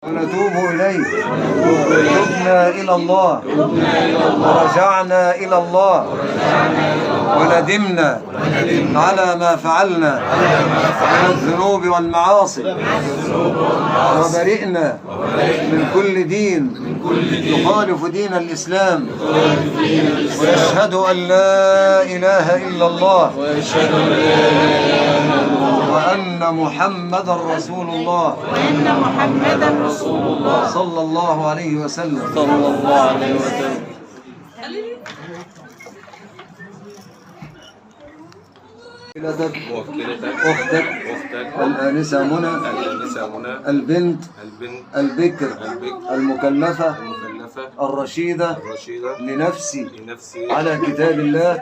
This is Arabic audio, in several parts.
ونتوب إليه. تبنا إلى الله ورجعنا إلى الله وندمنا على ما فعلنا من الذنوب والمعاصي وبرئنا من كل دين يخالف دين الإسلام ونشهد أن لا إله إلا الله وأن محمدا رسول الله صلى الله عليه وسلم. أختك الآنسة منى البنت البكر المكلفة الرشيدة لنفسي على كتاب الله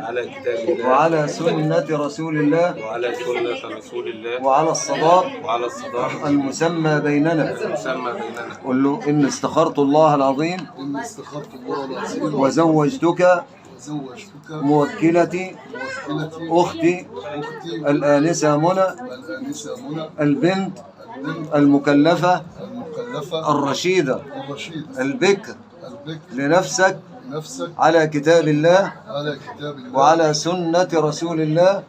وعلى سنة رسول الله وعلى الصداق المسمى بيننا. قل له إن استخرت الله العظيم وزوجتك موكلتي أختي الآنسة منى البنت المكلفة الرشيدة البكر لنفسك على كتاب الله وعلى سنة رسول الله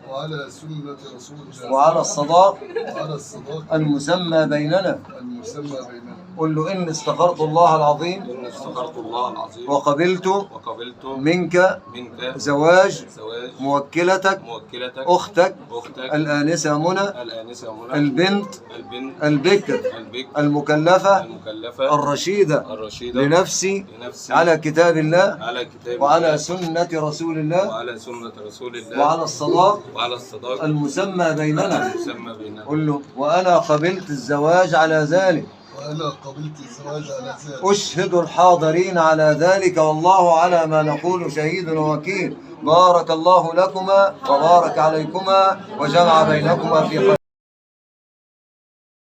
وعلى الصداق المسمى بيننا. قل له إن استخرت الله العظيم وقبلت منك زواج موكلتك أختك الآنسة منى البنت البكر المكلفة الرشيدة لنفسي على كتاب الله وعلى سنة رسول الله وعلى الصداق المسمى بيننا. قل له وأنا قبلت الزواج على ذلك أشهد الحاضرين على ذلك والله على ما نقول شهيد ووكيل. بارك الله لكما وبارك عليكما وجمع بينكما في خير.